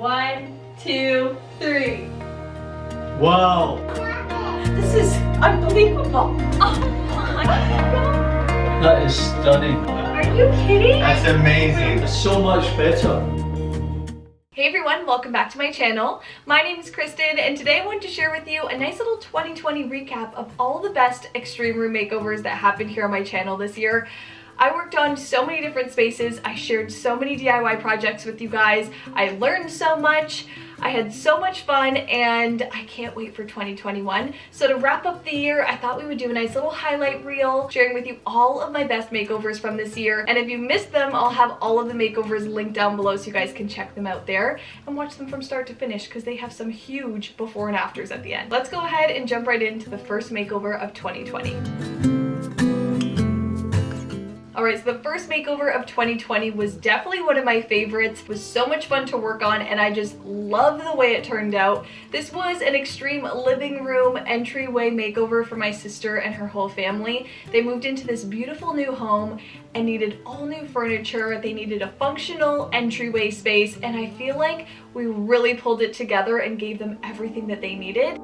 1, 2, 3. Wow. This is unbelievable. Oh my god. That is stunning. Are you kidding? That's amazing. It's so much better. Hey everyone, welcome back to my channel. My name is Kristen and today I wanted to share with you a nice little 2020 recap of all the best extreme room makeovers that happened here on my channel this year. I worked on so many different spaces, I shared so many DIY projects with you guys, I learned so much, I had so much fun, and I can't wait for 2021. So to wrap up the year, I thought we would do a nice little highlight reel, sharing with you all of my best makeovers from this year. And if you missed them, I'll have all of the makeovers linked down below so you guys can check them out there and watch them from start to finish because they have some huge before and afters at the end. Let's go ahead and jump right into the first makeover of 2020. Alright, so the first makeover of 2020 was definitely one of my favorites. It was so much fun to work on and I just love the way it turned out. This was an extreme living room entryway makeover for my sister and her whole family. They moved into this beautiful new home and needed all new furniture. They needed a functional entryway space and I feel like we really pulled it together and gave them everything that they needed.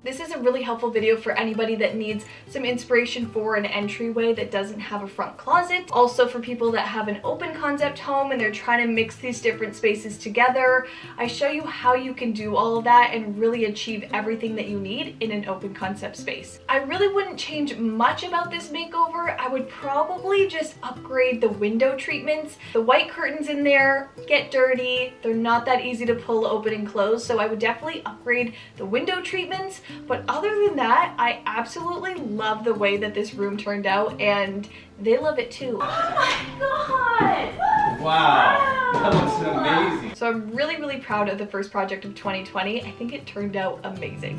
This is a really helpful video for anybody that needs some inspiration for an entryway that doesn't have a front closet. Also for people that have an open concept home and they're trying to mix these different spaces together. I show you how you can do all of that and really achieve everything that you need in an open concept space. I really wouldn't change much about this makeover. I would probably just upgrade the window treatments. The white curtains in there get dirty. They're not that easy to pull open and close, so I would definitely upgrade the window treatments. But other than that, I absolutely love the way that this room turned out and they love it too. Oh my god! Wow, that looks amazing. So I'm really, really proud of the first project of 2020. I think it turned out amazing.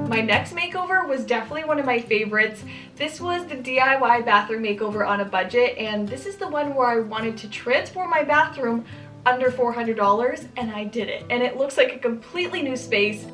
My next makeover was definitely one of my favorites. This was the DIY bathroom makeover on a budget, and this is the one where I wanted to transform my bathroom under $400 and I did it. And it looks like a completely new space.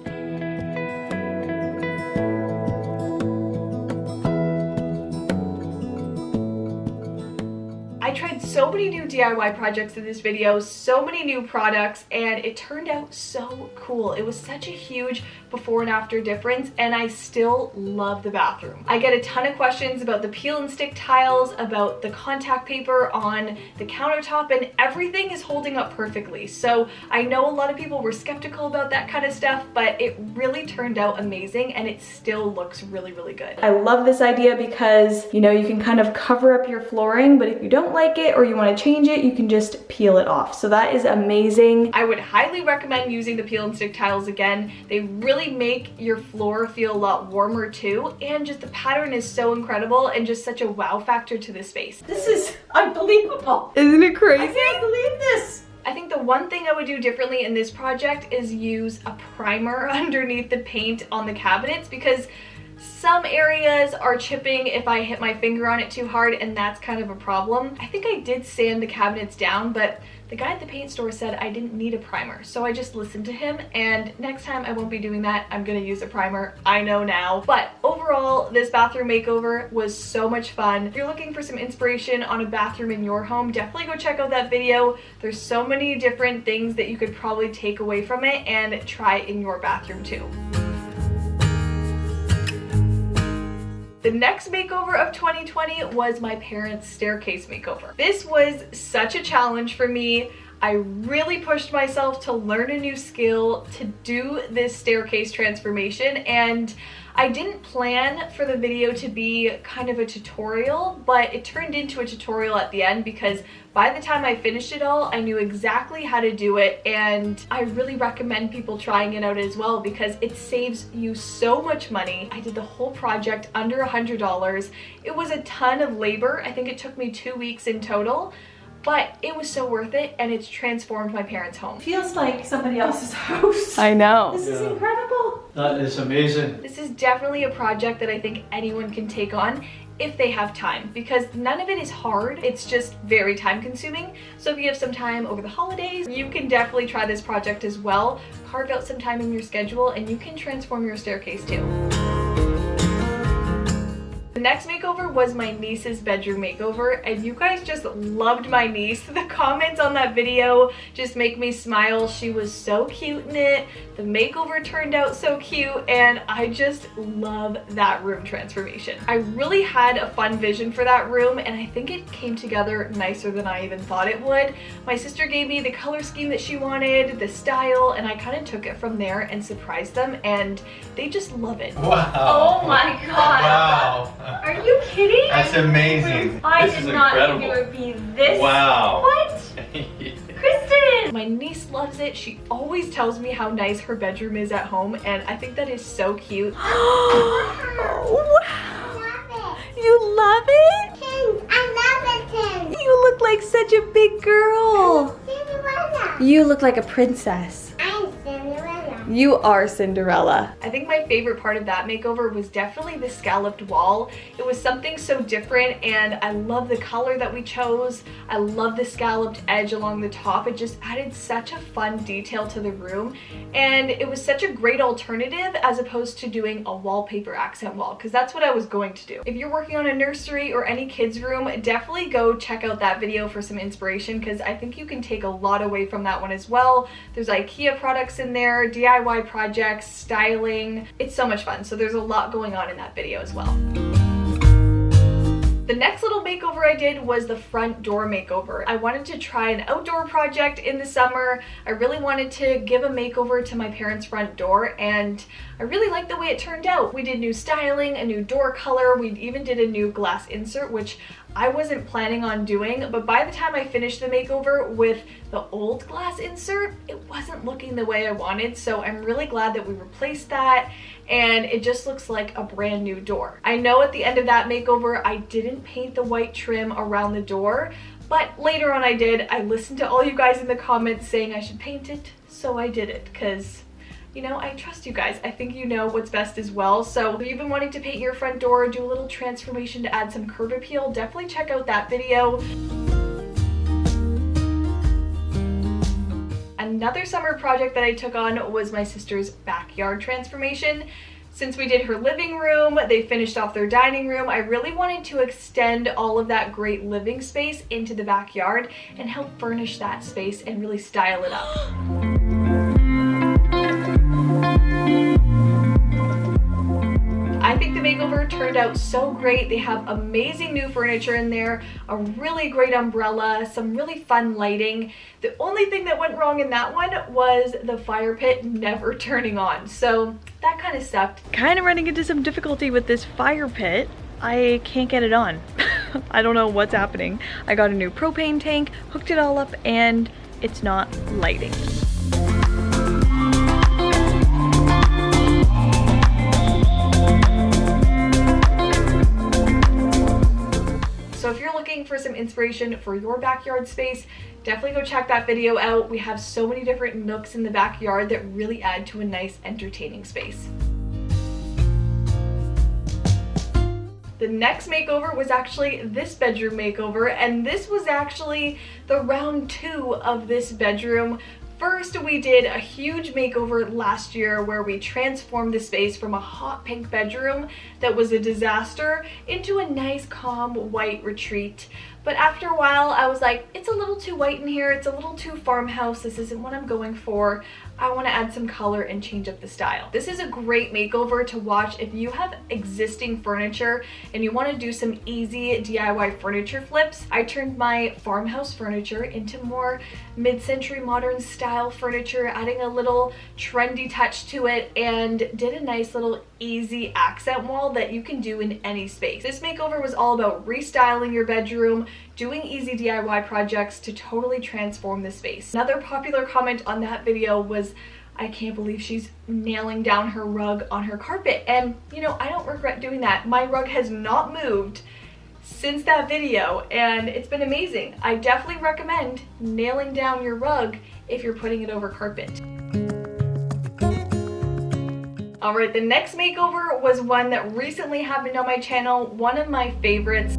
I tried so many new DIY projects in this video, so many new products, and it turned out so cool. It was such a huge before and after difference, and I still love the bathroom. I get a ton of questions about the peel and stick tiles, about the contact paper on the countertop, and everything is holding up perfectly. So I know a lot of people were skeptical about that kind of stuff, but it really turned out amazing, and it still looks really, really good. I love this idea because, you know, you can kind of cover up your flooring, but if you don't like it or you want to change it, you can just peel it off. So that is amazing. I would highly recommend using the peel and stick tiles again. They really make your floor feel a lot warmer too, and just the pattern is so incredible and just such a wow factor to this space. This is unbelievable. Isn't it crazy? I can't believe this. I think the one thing I would do differently in this project is use a primer underneath the paint on the cabinets because some areas are chipping if I hit my finger on it too hard, and that's kind of a problem. I think I did sand the cabinets down, but the guy at the paint store said I didn't need a primer, so I just listened to him, and next time I won't be doing that. I'm gonna use a primer. I know now. But overall, this bathroom makeover was so much fun. If you're looking for some inspiration on a bathroom in your home, definitely go check out that video. There's so many different things that you could probably take away from it and try in your bathroom too. The next makeover of 2020 was my parents' staircase makeover. This was such a challenge for me. I really pushed myself to learn a new skill to do this staircase transformation, and I didn't plan for the video to be kind of a tutorial, but it turned into a tutorial at the end because by the time I finished it all, I knew exactly how to do it, and I really recommend people trying it out as well because it saves you so much money. I did the whole project under $100. It was a ton of labor. I think it took me 2 weeks in total. But it was so worth it, and it's transformed my parents' home. Feels like somebody else's house. I know. This is incredible. That is amazing. This is definitely a project that I think anyone can take on. if they have time, because none of it is hard. It's just very time consuming. So if you have some time over the holidays, you can definitely try this project as well. Carve out some time in your schedule and you can transform your staircase too. The next makeover was my niece's bedroom makeover, and you guys just loved my niece. The comments on that video just make me smile. She was so cute in it. The makeover turned out so cute, and I just love that room transformation. I really had a fun vision for that room, and I think it came together nicer than I even thought it would. My sister gave me the color scheme that she wanted, the style, and I kind of took it from there and surprised them, and they just love it. Wow. Oh my god. Wow. Are you kidding? That's amazing. I This did is not incredible. think it would be this. Wow. What? Kristen! My niece loves it. She always tells me how nice her bedroom is at home, and I think that is so cute. Wow. You love it? I love it. You look like such a big girl. Cinderella. You look like a princess. I'm Cinderella. You are Cinderella. I think my favorite part of that makeover was definitely the scalloped wall. It was something so different, and I love the color that we chose. I love the scalloped edge along the top. It just added such a fun detail to the room, and it was such a great alternative as opposed to doing a wallpaper accent wall, because that's what I was going to do. If you're working on a nursery or any kids room, definitely go check out that video for some inspiration, because I think you can take a lot away from that one as well. There's IKEA products in there, DIY projects, styling. It's so much fun. So there's a lot going on in that video as well. The next little makeover I did was the front door makeover. I wanted to try an outdoor project in the summer. I really wanted to give a makeover to my parents' front door, and I really liked the way it turned out. We did new styling, a new door color, we even did a new glass insert, which I wasn't planning on doing, but by the time I finished the makeover with the old glass insert, it wasn't looking the way I wanted, so I'm really glad that we replaced that, and it just looks like a brand new door. I know at the end of that makeover, I didn't paint the white trim around the door, but later on I did. I listened to all you guys in the comments saying I should paint it, so I did it, because you know, I trust you guys. I think you know what's best as well. So if you've been wanting to paint your front door, do a little transformation to add some curb appeal, definitely check out that video. Another summer project that I took on was my sister's backyard transformation. Since we did her living room, they finished off their dining room, I really wanted to extend all of that great living space into the backyard and help furnish that space and really style it up. I think the makeover turned out so great. They have amazing new furniture in there, a really great umbrella, some really fun lighting. The only thing that went wrong in that one was the fire pit never turning on, so that kind of sucked. Kind of running into some difficulty with this fire pit. I can't get it on. I don't know what's happening. I got a new propane tank, hooked it all up, and it's not lighting. So if you're looking for some inspiration for your backyard space, definitely go check that video out. We have so many different nooks in the backyard that really add to a nice, entertaining space. The next makeover was actually this bedroom makeover, and this was actually the round 2 of this bedroom. First, we did a huge makeover last year where we transformed the space from a hot pink bedroom that was a disaster into a nice, calm, white retreat. But after a while, I was like, it's a little too white in here, it's a little too farmhouse, this isn't what I'm going for. I want to add some color and change up the style. This is a great makeover to watch if you have existing furniture and you want to do some easy DIY furniture flips. I turned my farmhouse furniture into more mid-century modern style furniture, adding a little trendy touch to it, and did a nice little easy accent wall that you can do in any space. This makeover was all about restyling your bedroom, doing easy DIY projects to totally transform the space. Another popular comment on that video was, I can't believe she's nailing down her rug on her carpet. And you know, I don't regret doing that. My rug has not moved since that video, and it's been amazing. I definitely recommend nailing down your rug if you're putting it over carpet. Alright, the next makeover was one that recently happened on my channel, one of my favorites.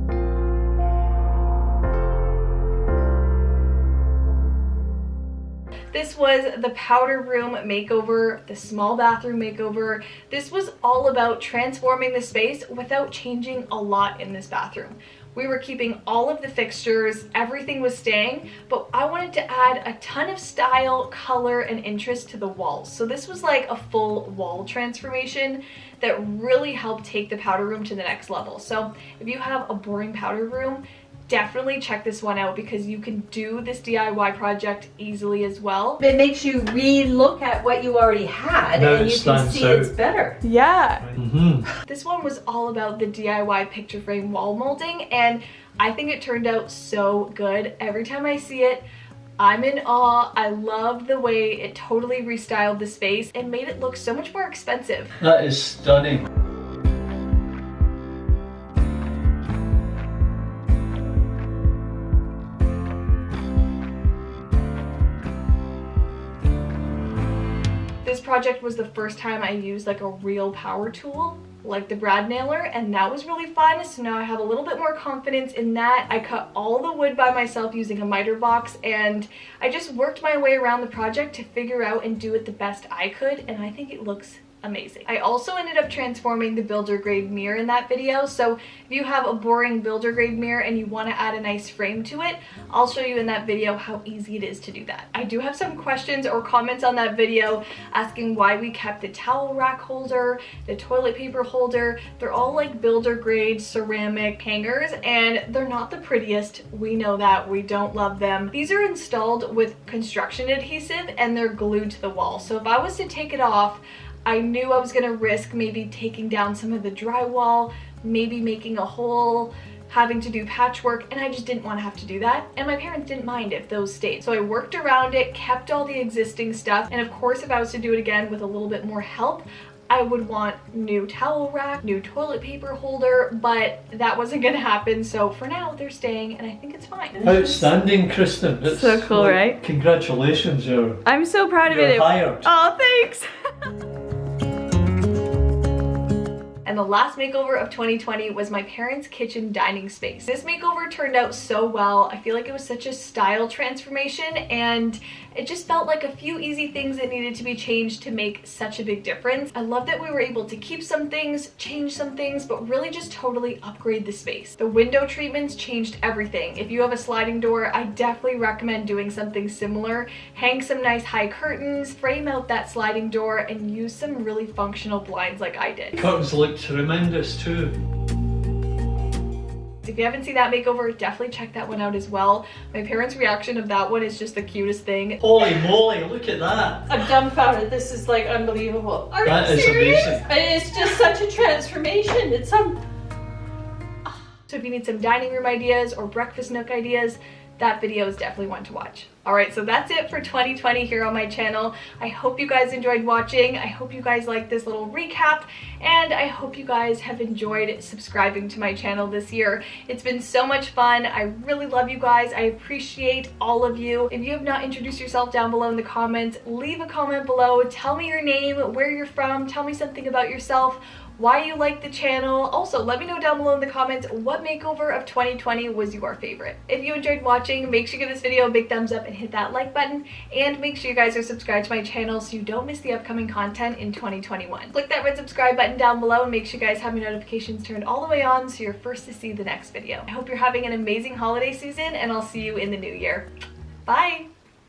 This was the powder room makeover, the small bathroom makeover. This was all about transforming the space without changing a lot in this bathroom. We were keeping all of the fixtures, everything was staying, but I wanted to add a ton of style, color, and interest to the walls. So this was like a full wall transformation that really helped take the powder room to the next level. So if you have a boring powder room, definitely check this one out because you can do this DIY project easily as well. It makes you re-look at what you already had Now and it you can stands see out. it's better. Yeah. Mm-hmm. This one was all about the DIY picture frame wall molding, and I think it turned out so good. Every time I see it, I'm in awe. I love the way it totally restyled the space and made it look so much more expensive. That is stunning. This project was the first time I used like a real power tool, like the brad nailer, and that was really fun. So now I have a little bit more confidence in that. I cut all the wood by myself using a miter box, and I just worked my way around the project to figure out and do it the best I could, and I think it looks amazing. I also ended up transforming the builder grade mirror in that video, so if you have a boring builder grade mirror and you want to add a nice frame to it, I'll show you in that video how easy it is to do that. I do have some questions or comments on that video asking why we kept the towel rack holder, the toilet paper holder. They're all like builder grade ceramic hangers and they're not the prettiest. We know that. We don't love them. These are installed with construction adhesive and they're glued to the wall. So if I was to take it off, I knew I was gonna risk maybe taking down some of the drywall, maybe making a hole, having to do patchwork, and I just didn't want to have to do that. And my parents didn't mind if those stayed. So I worked around it, kept all the existing stuff, and of course if I was to do it again with a little bit more help, I would want new towel rack, new toilet paper holder, but that wasn't gonna happen. So for now, they're staying, and I think it's fine. Outstanding, Kristen. It's So cool, like, right? Congratulations, I'm so proud of you're it. hired. Oh, thanks. And the last makeover of 2020 was my parents' kitchen dining space. This makeover turned out so well. I feel like it was such a style transformation and it just felt like a few easy things that needed to be changed to make such a big difference. I love that we were able to keep some things, change some things, but really just totally upgrade the space. The window treatments changed everything. If you have a sliding door, I definitely recommend doing something similar. Hang some nice high curtains, frame out that sliding door, and use some really functional blinds like I did. Curtains look tremendous too. If you haven't seen that makeover, definitely check that one out as well. My parents' reaction of that one is just the cutest thing. Holy moly, look at that. I'm dumbfounded. This is like unbelievable. Are That you is serious? amazing. And it's just such a transformation. It's some. So if you need some dining room ideas or breakfast nook ideas, that video is definitely one to watch. Alright, so that's it for 2020 here on my channel. I hope you guys enjoyed watching. I hope you guys liked this little recap, and I hope you guys have enjoyed subscribing to my channel this year. It's been so much fun. I really love you guys. I appreciate all of you. If you have not introduced yourself down below in the comments, leave a comment below. Tell me your name, where you're from, tell me something about yourself, why you like the channel. Also, let me know down below in the comments what makeover of 2020 was your favorite. If you enjoyed watching, make sure you give this video a big thumbs up and hit that like button, and make sure you guys are subscribed to my channel so you don't miss the upcoming content in 2021. Click that red subscribe button down below and make sure you guys have your notifications turned all the way on so you're first to see the next video. I hope you're having an amazing holiday season, and I'll see you in the new year. Bye!